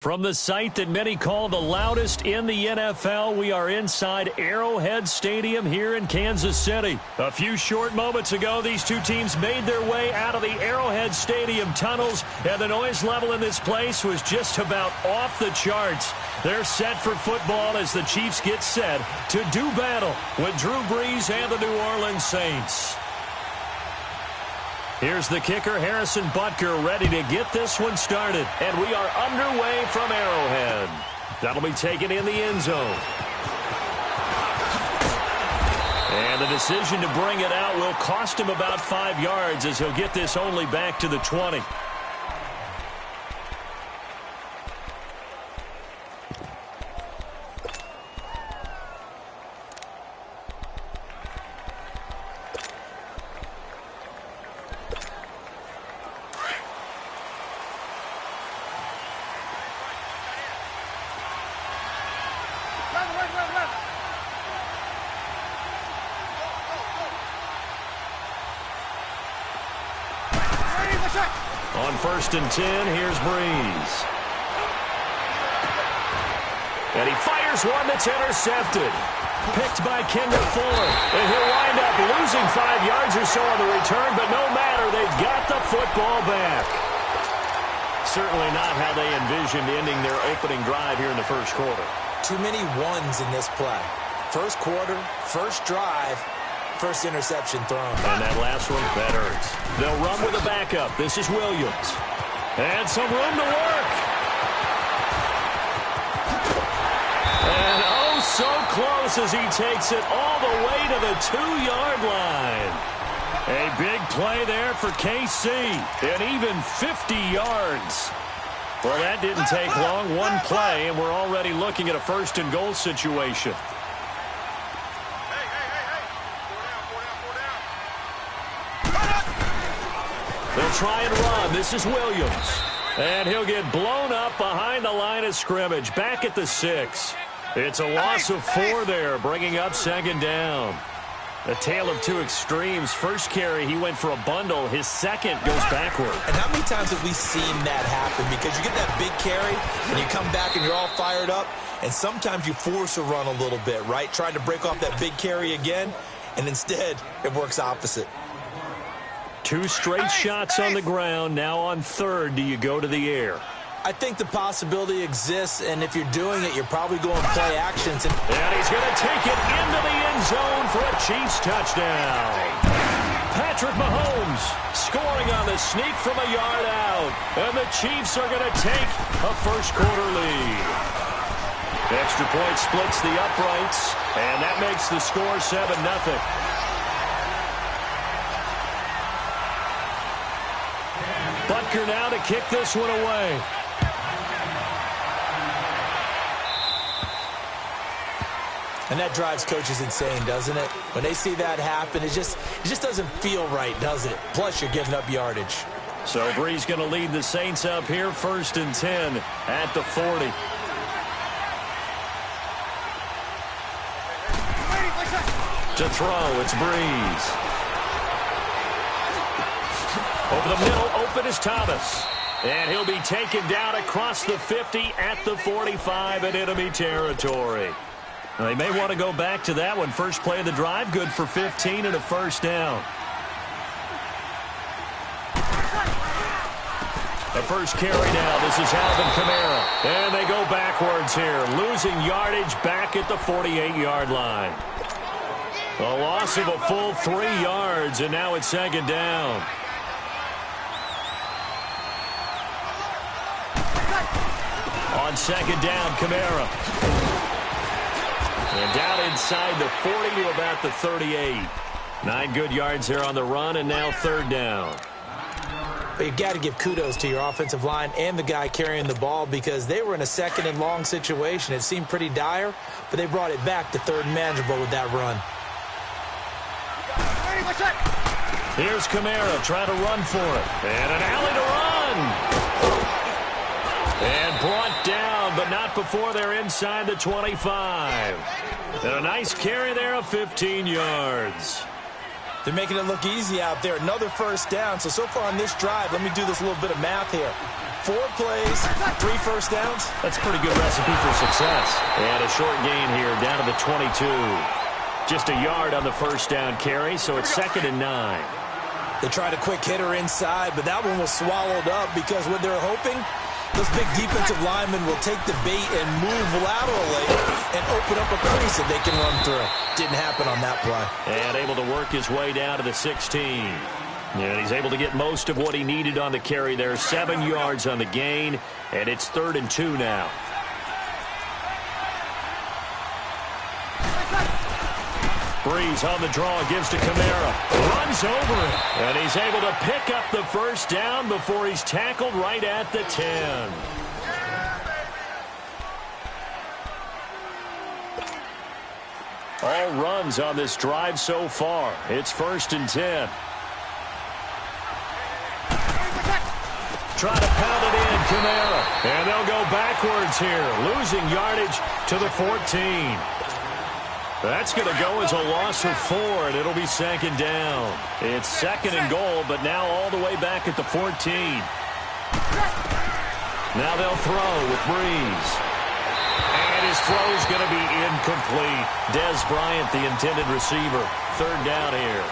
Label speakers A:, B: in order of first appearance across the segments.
A: From the site that many call the loudest in the NFL, we are inside Arrowhead Stadium here in Kansas City. A few short moments ago, these two teams made their way out of the Arrowhead Stadium tunnels, and the noise level in this place was just about off the charts. They're set for football as the Chiefs get set to do battle with Drew Brees and the New Orleans Saints. Here's the kicker, Harrison Butker, ready to get this one started. And we are underway from Arrowhead. That'll be taken in the end zone. And the decision to bring it out will cost him about 5 yards as he'll get this only back to the 20. On 1st and 10, here's Brees. And he fires one that's intercepted. Picked by Kendall Fuller. And he'll wind up losing 5 yards or so on the return, but no matter, they've got the football back. Certainly not how they envisioned ending their opening drive here in the first quarter.
B: Too many ones in this play. First quarter, first drive, first interception thrown.
A: And that last one, that hurts. They'll run with a backup. This is Williams. And some room to work. And oh, so close as he takes it all the way to the 2-yard line. A big play there for KC. And even 50 yards. Well, that didn't take long. One play, and we're already looking at a 1st and goal situation. They'll try and run. This is Williams. And he'll get blown up behind the line of scrimmage. Back at the 6. It's a loss of 4 there, bringing up 2nd down. A tale of two extremes. First carry, he went for a bundle. His second goes backward.
B: And how many times have we seen that happen? Because you get that big carry, and you come back and you're all fired up, and sometimes you force a run a little bit, right? Trying to break off that big carry again, and instead it works opposite.
A: 2 straight shots on the ground. Now on 3rd, do you go to the air?
B: I think the possibility exists, and if you're doing it, you're probably going to play actions.
A: And he's going to take it into the end zone for a Chiefs touchdown. Patrick Mahomes scoring on the sneak from a yard out. And the Chiefs are going to take a first quarter lead. Extra point splits the uprights, and that makes the score 7-0. Butker now to kick this one away.
B: And that drives coaches insane, doesn't it? When they see that happen, it just doesn't feel right, does it? Plus, you're giving up yardage.
A: So Brees going to lead the Saints up here, 1st and 10 at the 40. To throw, it's Brees. Over the middle, open is Thomas. And he'll be taken down across the 50 at the 45 in enemy territory. They may want to go back to that one. First play of the drive, good for 15 and a first down. The first carry now. This is Alvin Kamara. And they go backwards here, losing yardage back at the 48-yard line. A loss of a full 3 yards, and now it's 2nd down. On 2nd down, Kamara. And down inside the 40 to about the 38. 9 good yards here on the run, and now 3rd down.
B: But you got to give kudos to your offensive line and the guy carrying the ball because they were in a 2nd and long situation. It seemed pretty dire, but they brought it back to 3rd and manageable with that run.
A: Here's Kamara trying to run for it. And an alley to run. And brought down, but not before they're inside the 25. And a nice carry there of 15 yards.
B: They're making it look easy out there. Another first down. So far on this drive, let me do this little bit of math here. 4 plays, 3 first downs.
A: That's a pretty good recipe for success. And a short gain here down to the 22. Just a yard on the first down carry, so it's 2nd and 9.
B: They tried a quick hitter inside, but that one was swallowed up because what they're hoping, those big defensive linemen will take the bait and move laterally and open up a crease that they can run through. Didn't happen on that play.
A: And able to work his way down to the 16. And he's able to get most of what he needed on the carry there. 7 yards on the gain, and it's 3rd and 2 now. Breeze on the draw, gives to Kamara. Runs over it. And he's able to pick up the first down before he's tackled right at the 10. All runs on this drive so far. It's 1st and 10. Try to pound it in, Kamara. And they'll go backwards here, losing yardage to the 14. That's going to go as a loss of 4, and it'll be 2nd down. It's 2nd and goal, but now all the way back at the 14. Now they'll throw with Breeze. And his throw's going to be incomplete. Dez Bryant, the intended receiver. 3rd down here.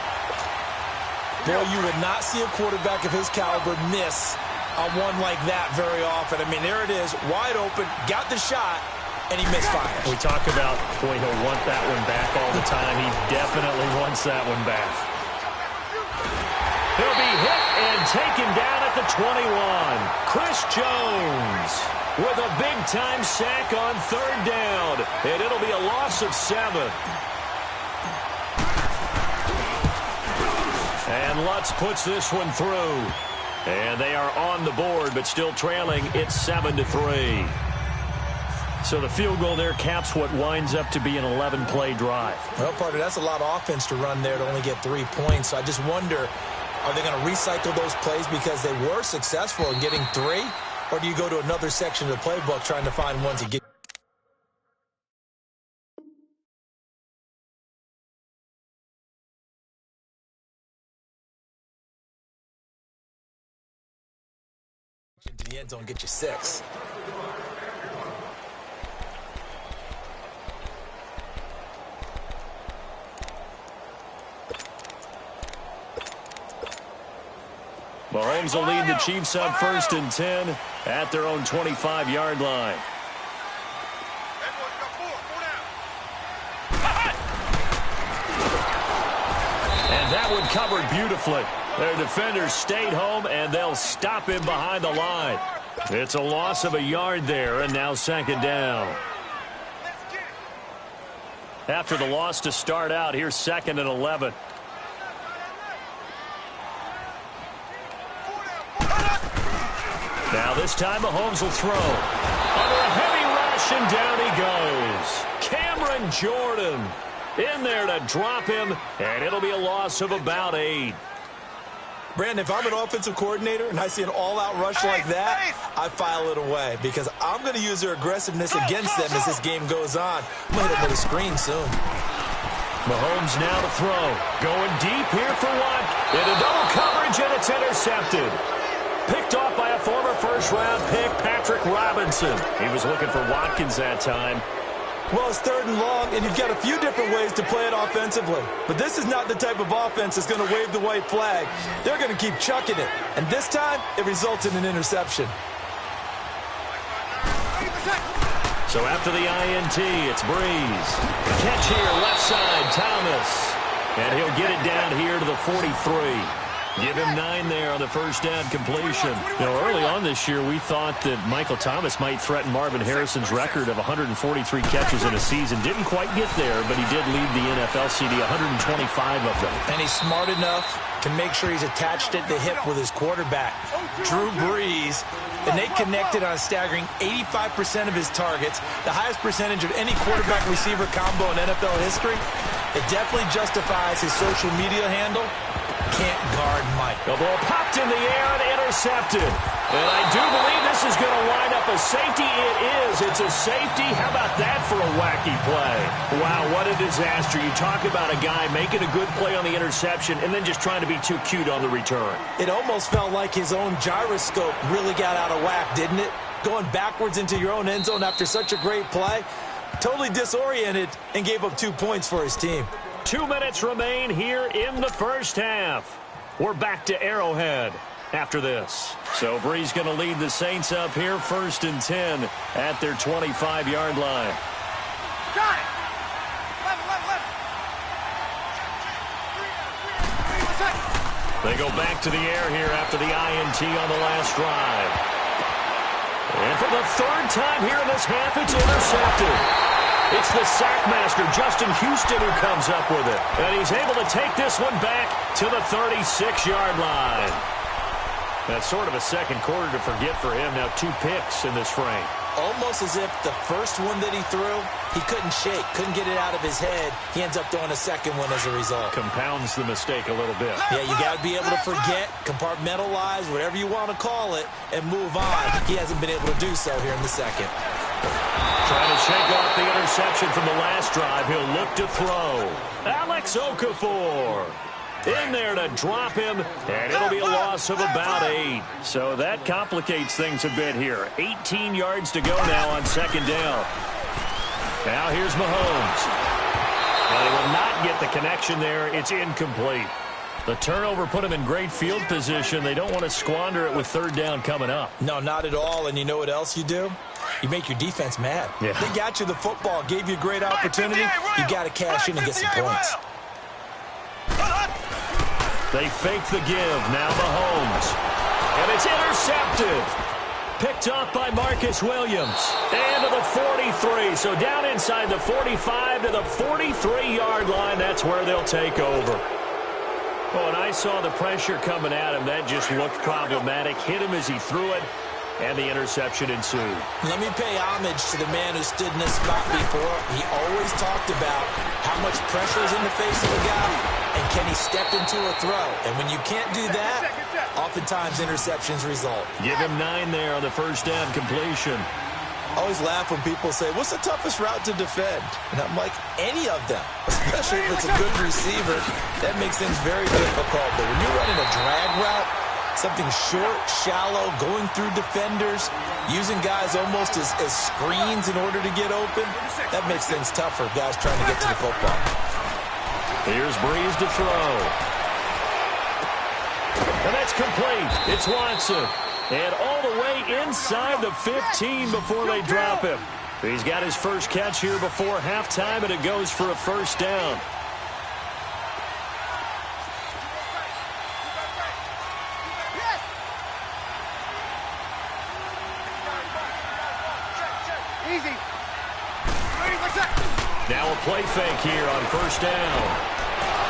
B: Boy, you would not see a quarterback of his caliber miss on one like that very often. I mean, there it is, wide open, got the shot, and he misfires.
A: We talk about, boy, he'll want that one back all the time. He definitely wants that one back. He'll be hit and taken down at the 21. Chris Jones with a big-time sack on 3rd down, and it'll be a loss of 7. And Lutz puts this one through. And they are on the board, but still trailing. It's 7-3. So the field goal there caps what winds up to be an 11-play drive.
B: Well, partner, that's a lot of offense to run there to only get 3 points. So I just wonder, are they going to recycle those plays because they were successful in getting 3? Or do you go to another section of the playbook trying to find ones to get into the end zone, get you 6?
A: Mahomes will lead the Chiefs up 1st and 10 at their own 25-yard line. And that one covered beautifully. Their defenders stayed home, and they'll stop him behind the line. It's a loss of a yard there, and now 2nd down. After the loss to start out, here's 2nd and 11. Now this time Mahomes will throw. Under a heavy rush, and down he goes. Cameron Jordan in there to drop him, and it'll be a loss of about 8.
B: Brandon, if I'm an offensive coordinator and I see an all-out rush like that, I file it away because I'm going to use their aggressiveness against them as this game goes on. I'm going to hit them with a screen soon.
A: Mahomes now to throw. Going deep here for Watt. Into double coverage, and it's intercepted. Picked off by a former first-round pick, Patrick Robinson. He was looking for Watkins that time.
B: Well, it's 3rd and long, and you've got a few different ways to play it offensively. But this is not the type of offense that's going to wave the white flag. They're going to keep chucking it. And this time, it results in an interception.
A: So after the INT, it's Breeze. Catch here, left side, Thomas. And he'll get it down here to the 43. Give him 9 there on the first down completion. You know, early on this year, we thought that Michael Thomas might threaten Marvin Harrison's record of 143 catches in a season. Didn't quite get there, but he did lead the NFL CD, 125 of them.
B: And he's smart enough to make sure he's attached at the hip with his quarterback, Drew Brees. And they connected on a staggering 85% of his targets, the highest percentage of any quarterback-receiver combo in NFL history. It definitely justifies his social media handle. Can't guard Mike.
A: The ball popped in the air and intercepted. And I do believe this is going to wind up a safety. It is. It's a safety. How about that for a wacky play. Wow, what a disaster. You talk about a guy making a good play on the interception and then just trying to be too cute on the return.
B: It almost felt like his own gyroscope really got out of whack, didn't it? Going backwards into your own end zone after such a great play. Totally disoriented and gave up 2 points for his team.
A: 2 minutes remain here in the first half. We're back to Arrowhead after this. So Bree's going to lead the Saints up here 1st and 10 at their 25-yard line.
C: Got it.
A: They go back to the air here after the INT on the last drive. And for the 3rd time here in this half, it's intercepted. It's the sackmaster, Justin Houston, who comes up with it. And he's able to take this one back to the 36-yard line. That's sort of a second quarter to forget for him. Now 2 picks in this frame.
B: Almost as if the first one that he threw, he couldn't shake, couldn't get it out of his head. He ends up throwing a second one as a result.
A: Compounds the mistake a little bit.
B: Yeah, you got to be able to forget, compartmentalize, whatever you want to call it, and move on. He hasn't been able to do so here in the second.
A: Trying to shake off the interception from the last drive. He'll look to throw. Alex Okafor in there to drop him, and it'll be a loss of about 8. So that complicates things a bit here. 18 yards to go now on 2nd down. Now here's Mahomes. And he will not get the connection there. It's incomplete. The turnover put him in great field position. They don't want to squander it with 3rd down coming up.
B: No, not at all. And you know what else you do? You make your defense mad.
A: Yeah.
B: They got you the football, gave you a great opportunity. You got to cash in and get some points.
A: They fake the give. Now Mahomes. And it's intercepted. Picked off by Marcus Williams. And to the 43. So down inside the 45 to the 43-yard line. That's where they'll take over. Oh, and I saw the pressure coming at him. That just looked problematic. Hit him as he threw it. And the interception ensued.
B: Let me pay homage to the man who stood in this spot before. He always talked about how much pressure is in the face of a guy, and can he step into a throw. And when you can't do that, oftentimes interceptions result.
A: Give him 9 there on the 1st down completion.
B: I always laugh when people say, what's the toughest route to defend? And I'm like, any of them, especially if it's a good receiver. That makes things very difficult. But when you're running a drag route, something short, shallow, going through defenders, using guys almost as screens in order to get open, that makes things tougher, guys trying to get to the football.
A: Here's Breeze to throw. And that's complete. It's Watson. And all the way inside the 15 before they drop him. He's got his first catch here before halftime, and it goes for a 1st down. Now a play fake here on 1st down.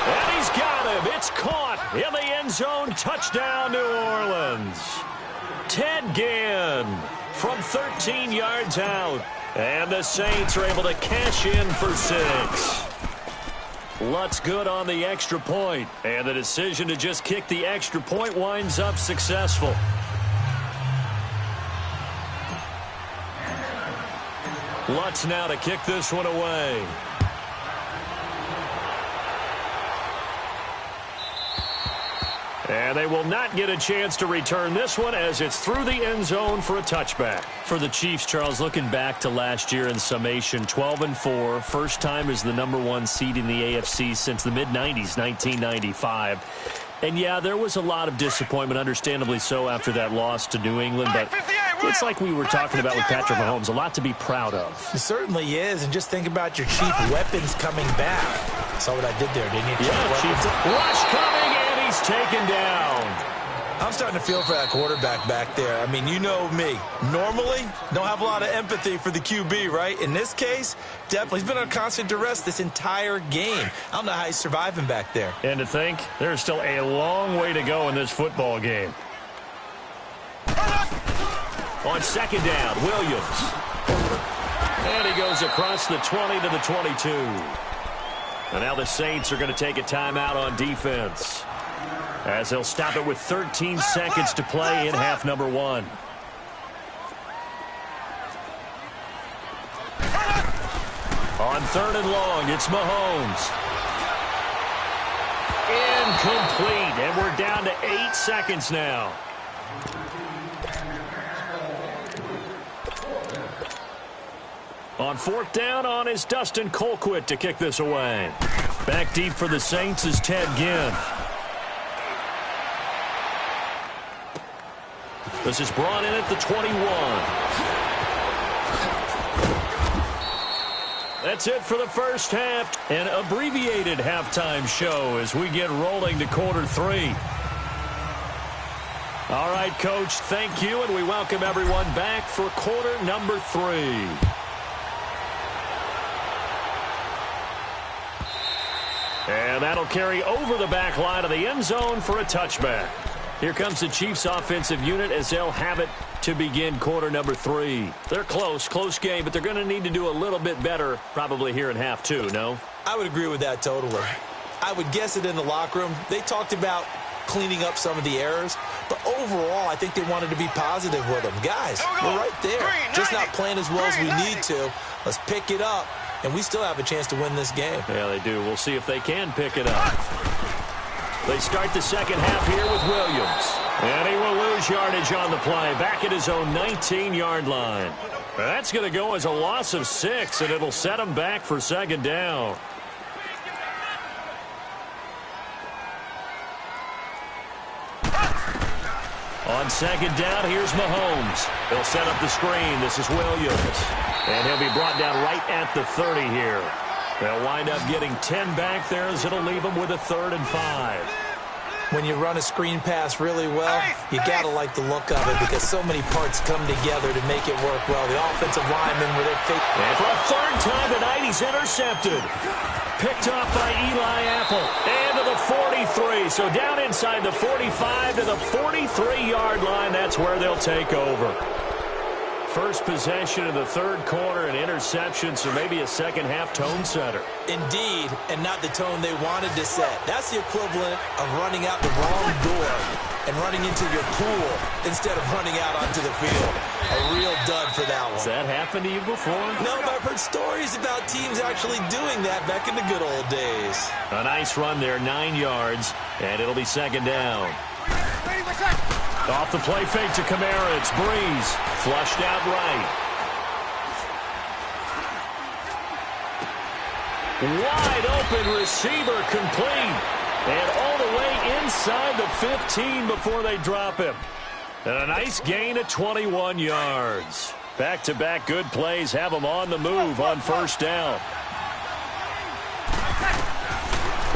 A: And he's got him. It's caught in the end zone. Touchdown, New Orleans. Ted Ginn from 13 yards out. And the Saints are able to cash in for 6. Lutz good on the extra point. And the decision to just kick the extra point winds up successful. Lutz now to kick this one away. And they will not get a chance to return this one as it's through the end zone for a touchback. For the Chiefs, Charles, looking back to last year in summation, 12-4, first time as the #1 seed in the AFC since the mid-90s, 1995. And, yeah, there was a lot of disappointment, understandably so, after that loss to New England. But it's like we were talking about with Patrick Mahomes, a lot to be proud of.
B: It certainly is. And just think about your chief weapons coming back. Saw what I did there, didn't you?
A: Yeah, Chief. Rush coming, and he's taken down.
B: I'm starting to feel for that quarterback back there. I mean, you know me. Normally, don't have a lot of empathy for the QB, right? In this case, definitely. He's been on constant duress this entire game. I don't know how he's surviving back there.
A: And to think, there's still a long way to go in this football game. On 2nd down, Williams. And he goes across the 20 to the 22. And now the Saints are going to take a timeout on defense, as they'll stop it with 13 seconds to play in half number 1. On 3rd and long, it's Mahomes. Incomplete, and we're down to 8 seconds now. On 4th down on is Dustin Colquitt to kick this away. Back deep for the Saints is Ted Ginn. This is brought in at the 21. That's it for the first half. An abbreviated halftime show as we get rolling to quarter 3. All right, Coach, thank you, and we welcome everyone back for quarter number 3. And that'll carry over the back line of the end zone for a touchback. Here comes the Chiefs offensive unit as they'll have it to begin quarter number 3. They're close game, but they're going to need to do a little bit better probably here in half 2, no?
B: I would agree with that totally. I would guess it in the locker room. They talked about cleaning up some of the errors, but overall I think they wanted to be positive with them. Guys, we're right there. Just not playing as well as we need to. Let's pick it up, and we still have a chance to win this game.
A: Yeah, they do. We'll see if they can pick it up. They start the second half here with Williams. And he will lose yardage on the play, back at his own 19-yard line. That's going to go as a loss of 6, and it'll set him back for 2nd down. On 2nd down, here's Mahomes. He'll set up the screen. This is Williams. And he'll be brought down right at the 30 here. They'll wind up getting 10 back there as it'll leave them with a 3rd and 5.
B: When you run a screen pass really well, you got to like the look of it because so many parts come together to make it work well. The offensive lineman with their fake.
A: And for a 3rd time tonight, he's intercepted. Picked off by Eli Apple. And to the 43. So down inside the 45 to the 43-yard line. That's where they'll take over. First possession of the 3rd quarter, an interception, so maybe a second-half tone setter.
B: Indeed, and not the tone they wanted to set. That's the equivalent of running out the wrong door and running into your pool instead of running out onto the field. A real dud for that one.
A: Has that happened to you before?
B: No, but I've heard stories about teams actually doing that back in the good old days.
A: A nice run there, 9 yards, and it'll be 2nd down. Off the play fake to Kamara, it's Breeze. Flushed out right. Wide open receiver complete. And all the way inside the 15 before they drop him. And a nice gain of 21 yards. Back-to-back good plays have them on the move on 1st down.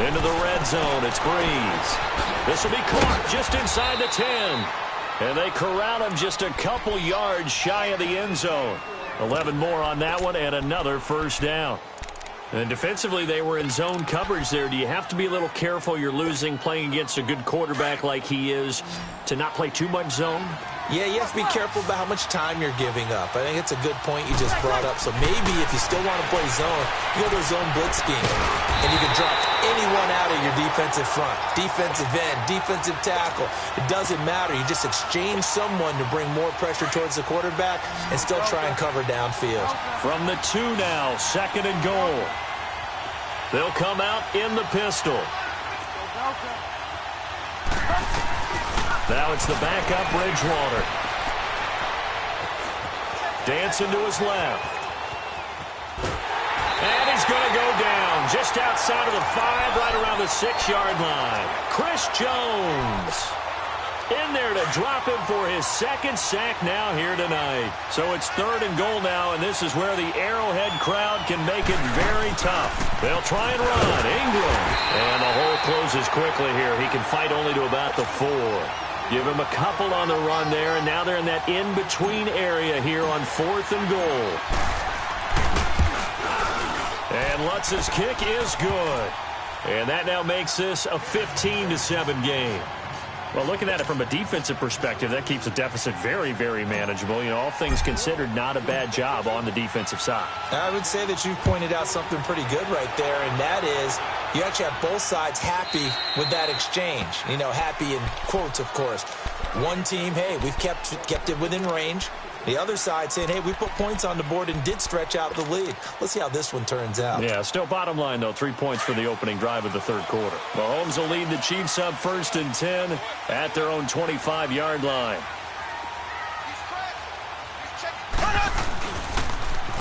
A: Into the red zone, it's Breeze. This will be caught just inside the 10. And they corral him just a couple yards shy of the end zone. 11 more on that one and another 1st down. And defensively, they were in zone coverage there. Do you have to be a little careful? You're losing playing against a good quarterback like he is to not play too much zone?
B: Yeah, you have to be careful about how much time you're giving up. I think it's a good point you just brought up. So maybe if you still want to play zone, you go to a zone blitz scheme. And you can drop anyone out of your defensive front. Defensive end, defensive tackle. It doesn't matter. You just exchange someone to bring more pressure towards the quarterback and still try and cover downfield.
A: From the 2 now, 2nd and goal. They'll come out in the pistol. Now it's the backup, Bridgewater. Dancing to his left. And he's going to go down just outside of the 5, right around the 6-yard line. Chris Jones in there to drop him for his 2nd sack now here tonight. So it's 3rd and goal now, and this is where the Arrowhead crowd can make it very tough. They'll try and run. Ingram. And the hole closes quickly here. He can fight only to about the 4. Give him a couple on the run there, and now they're in that in-between area here on 4th and goal. And Lutz's kick is good. And that now makes this a 15-7 game. Well, looking at it from a defensive perspective, that keeps the deficit very, very manageable. You know, all things considered, not a bad job on the defensive side.
B: I would say that you've pointed out something pretty good right there, and that is you actually have both sides happy with that exchange. You know, happy in quotes, of course. One team, hey, we've kept it within range. The other side saying, hey, we put points on the board and did stretch out the lead. Let's see how this one turns out.
A: Yeah, still bottom line, though. 3 points for the opening drive of the third quarter. Mahomes will lead the Chiefs up 1st and 10 at their own 25-yard line.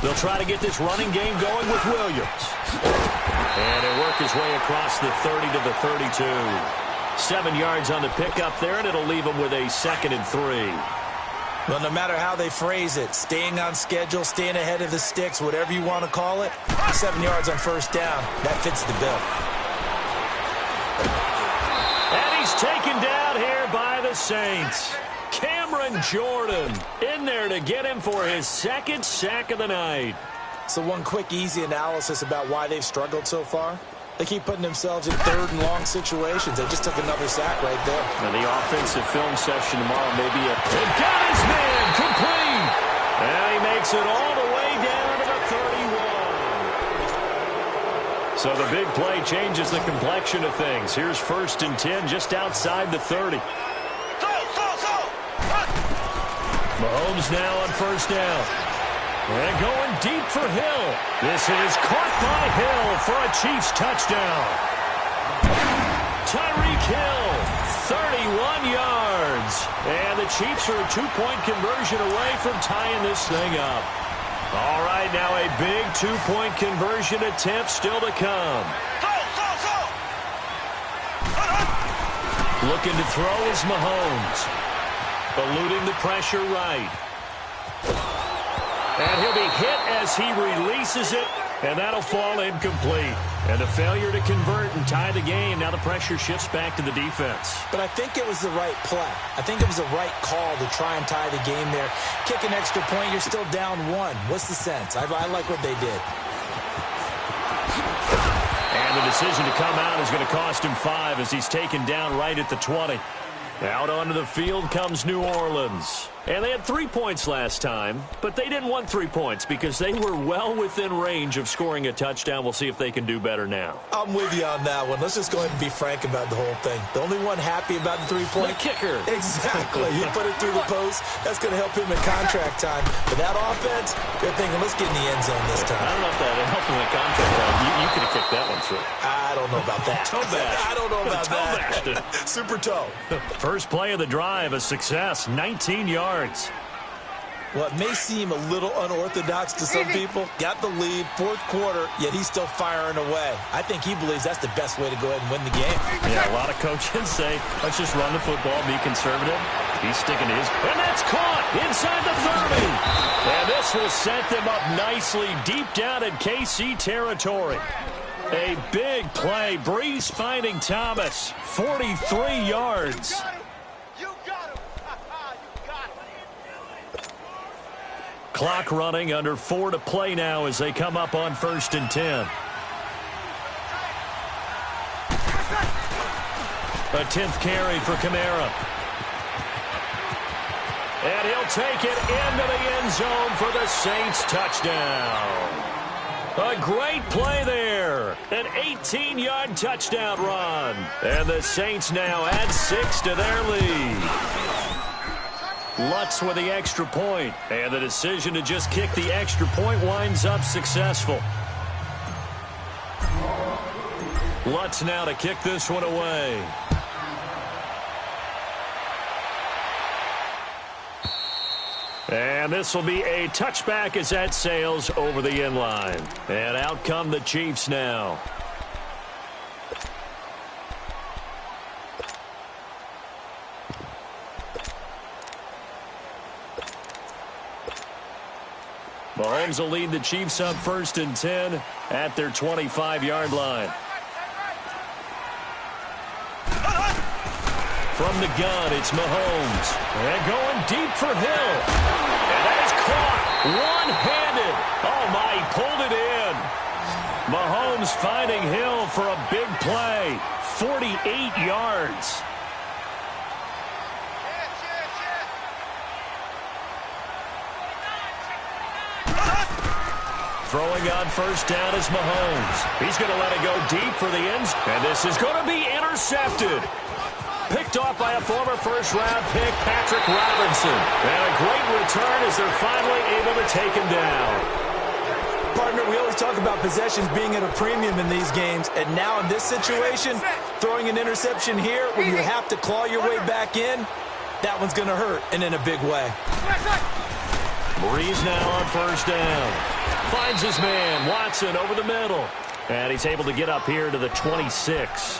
A: They'll try to get this running game going with Williams. And he'll work his way across the 30 to the 32. 7 yards on the pickup there, and it'll leave him with a 2nd and 3.
B: Well, no matter how they phrase it, staying on schedule, staying ahead of the sticks, whatever you want to call it, 7 yards on 1st down, that fits the bill.
A: And he's taken down here by the Saints. Cameron Jordan in there to get him for his 2nd sack of the night.
B: So one quick, easy analysis about why they've struggled so far. They keep putting themselves in 3rd and long situations. They just took another sack right there.
A: Now the offensive film session tomorrow may be They've got his man complete. And he makes it all the way down to the 31. So the big play changes the complexion of things. Here's 1st and 10 just outside the 30. Mahomes now on 1st down. And going deep for Hill. This is caught by Hill for a Chiefs touchdown. Tyreek Hill, 31 yards. And the Chiefs are a 2-point conversion away from tying this thing up. All right, now a big 2-point conversion attempt still to come. Looking to throw is Mahomes. Eluding the pressure right. And he'll be hit as he releases it, and that'll fall incomplete. And a failure to convert and tie the game. Now the pressure shifts back to the defense.
B: But I think it was the right play. I think it was the right call to try and tie the game there. Kick an extra point, you're still down 1. What's the sense? I like what they did.
A: And the decision to come out is going to cost him 5 as he's taken down right at the 20. Out onto the field comes New Orleans. And they had 3 points last time, but they didn't want 3 points because they were well within range of scoring a touchdown. We'll see if they can do better now.
B: I'm with you on that one. Let's just go ahead and be frank about the whole thing. The only one happy about the 3-point?
A: The kicker.
B: Exactly. He put it through the post. That's going to help him in contract time. But that offense, they're thinking, let's get in the end zone this time.
A: I don't know if that helped him in contract time. You could have kicked that one through.
B: I don't know about that.
A: Toe bash.
B: I don't know about that. Super toe.
A: First play of the drive, a success, 19 yards.
B: Well, it may seem a little unorthodox to some people. Got the lead, 4th quarter, yet he's still firing away. I think he believes that's the best way to go ahead and win the game.
A: Yeah, a lot of coaches say, let's just run the football, be conservative. He's sticking to his, and that's caught inside the 30. And this will set them up nicely deep down in KC territory. A big play. Breeze finding Thomas, 43 yards. Clock running, under 4 to play now as they come up on 1st and 10. A 10th carry for Kamara. And he'll take it into the end zone for the Saints touchdown. A great play there. An 18-yard touchdown run. And the Saints now add 6 to their lead. Lutz with the extra point, and the decision to just kick the extra point winds up successful. Lutz now to kick this one away. And this will be a touchback as that sails over the end line. And out come the Chiefs now. Mahomes will lead the Chiefs up 1st and 10 at their 25-yard line. From the gun, it's Mahomes. And going deep for Hill. And that is caught one-handed. Oh, my, he pulled it in. Mahomes finding Hill for a big play. 48 yards. Throwing on 1st down is Mahomes. He's going to let it go deep for the end. And this is going to be intercepted. Picked off by a former first-round pick, Patrick Robinson. And a great return as they're finally able to take him down.
B: Partner, we always talk about possessions being at a premium in these games, and now in this situation, throwing an interception here when you have to claw your way back in, that one's going to hurt, and in a big way.
A: Breeze now on first down. Finds his man, Watson, over the middle. And he's able to get up here to the 26.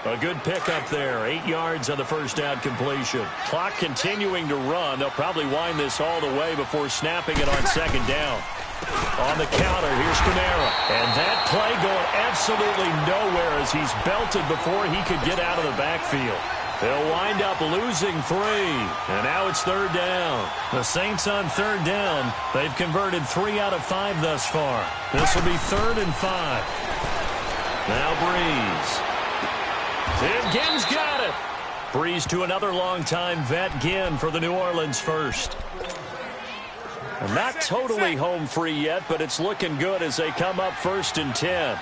A: A good pickup there. 8 yards on the first down completion. Clock continuing to run. They'll probably wind this all the way before snapping it on second down. On the counter, here's Kamara. And that play going absolutely nowhere as he's belted before he could get out of the backfield. They'll wind up losing 3. And now it's third down. The Saints on third down. They've converted 3 out of 5 thus far. This will be 3rd and 5. Now Breeze. Tim Ginn's got it. Breeze to another longtime vet, Ginn, for the New Orleans first. And not totally home free yet, but it's looking good as they come up 1st and 10.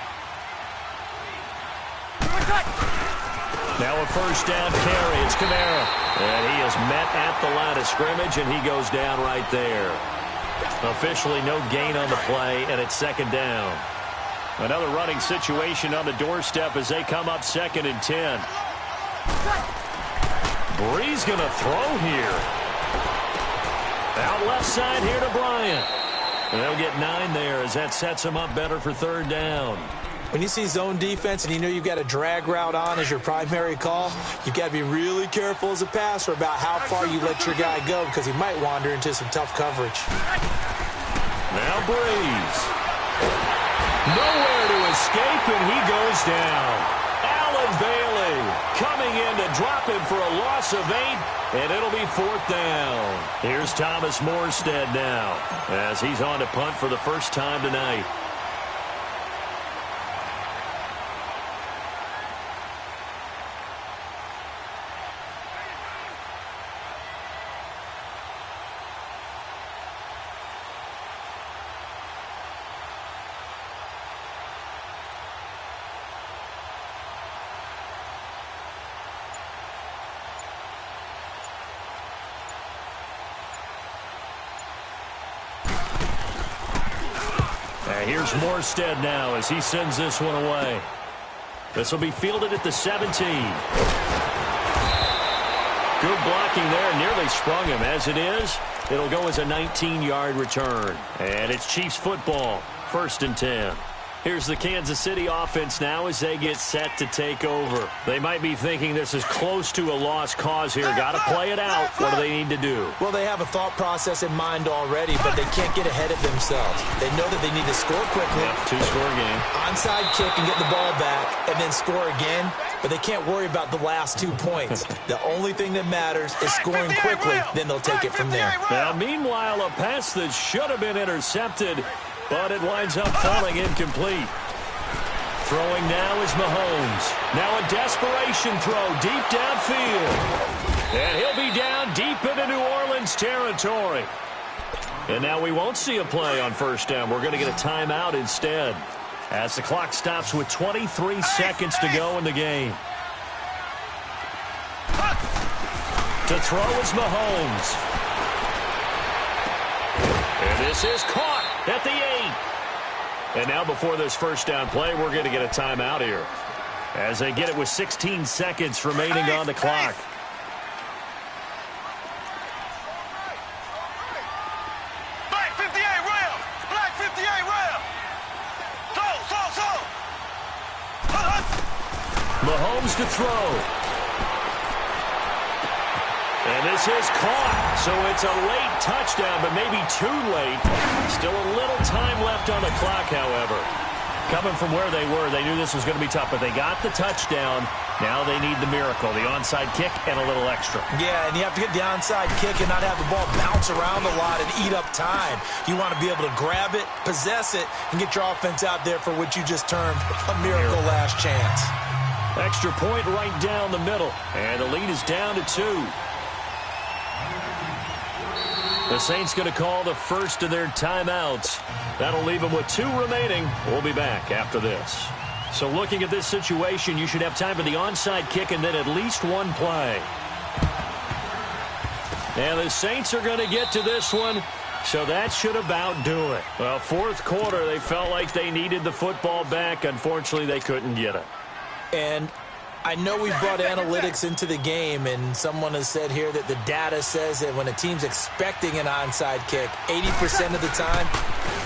A: Now a first down carry. It's Kamara. And he is met at the line of scrimmage, and he goes down right there. Officially no gain on the play, and it's second down. Another running situation on the doorstep as they come up 2nd and 10. Breeze going to throw here. Out left side here to Bryant. And they'll get 9 there as that sets them up better for third down.
B: When you see zone defense and you know you've got a drag route on as your primary call, you've got to be really careful as a passer about how far you let your guy go because he might wander into some tough coverage.
A: Now Breeze. Nowhere to escape, and he goes down. Allen Bailey coming in to drop him for a loss of 8, and it'll be 4th down. Here's Thomas Morstead now as he's on to punt for the first time tonight. Here's Morstead now as he sends this one away. This will be fielded at the 17. Good blocking there. Nearly sprung him. As it is, it'll go as a 19-yard return. And it's Chiefs football. 1st and 10. Here's the Kansas City offense now as they get set to take over. They might be thinking this is close to a lost cause here. Got to play it out. What do they need to do?
B: Well, they have a thought process in mind already, but they can't get ahead of themselves. They know that they need to score quickly.
A: Yep, 2-score game.
B: Onside kick and get the ball back and then score again, but they can't worry about the last 2 points. The only thing that matters is scoring quickly, then they'll take it from there.
A: Now, meanwhile, a pass that should have been intercepted, but it winds up falling incomplete. Throwing now is Mahomes. Now a desperation throw deep downfield. And he'll be down deep into New Orleans territory. And now we won't see a play on first down. We're going to get a timeout instead as the clock stops with 23 seconds to go in the game. To throw is Mahomes. And this is caught at the 8. And now before this first down play, we're going to get a timeout here as they get it with 16 seconds remaining on the clock.
C: Black 58 rail! Black 58 rail!
A: Mahomes to throw. And this is caught. So it's a late touchdown, but maybe too late. Still a little time left on the clock, however. Coming from where they were, they knew this was going to be tough, but they got the touchdown. Now they need the miracle, the onside kick and a little extra.
B: Yeah, and you have to get the onside kick and not have the ball bounce around a lot and eat up time. You want to be able to grab it, possess it, and get your offense out there for what you just termed a miracle last chance.
A: Extra point right down the middle, and the lead is down to 2. The Saints going to call the first of their timeouts. That'll leave them with 2 remaining. We'll be back after this. So looking at this situation, you should have time for the onside kick and then at least one play. And the Saints are going to get to this one, so that should about do it. Well, fourth quarter, they felt like they needed the football back. Unfortunately, they couldn't get it.
B: And I know we brought analytics into the game, and someone has said here that the data says that when a team's expecting an onside kick, 80% of the time,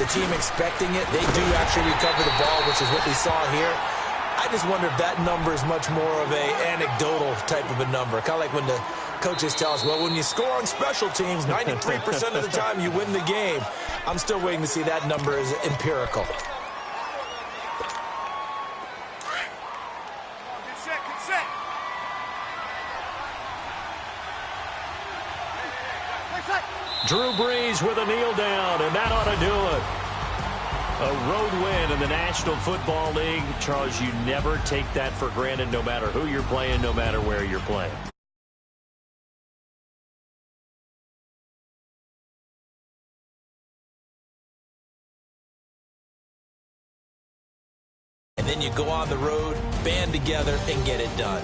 B: the team expecting it, they do actually recover the ball, which is what we saw here. I just wonder if that number is much more of a anecdotal type of a number. Kind of like when the coaches tell us, well, when you score on special teams, 93% of the time you win the game. I'm still waiting to see that number as empirical.
A: Drew Brees with a kneel down, and that ought to do it. A road win in the National Football League. Charles, you never take that for granted, no matter who you're playing, no matter where you're playing.
B: And then you go on the road, band together, and get it done.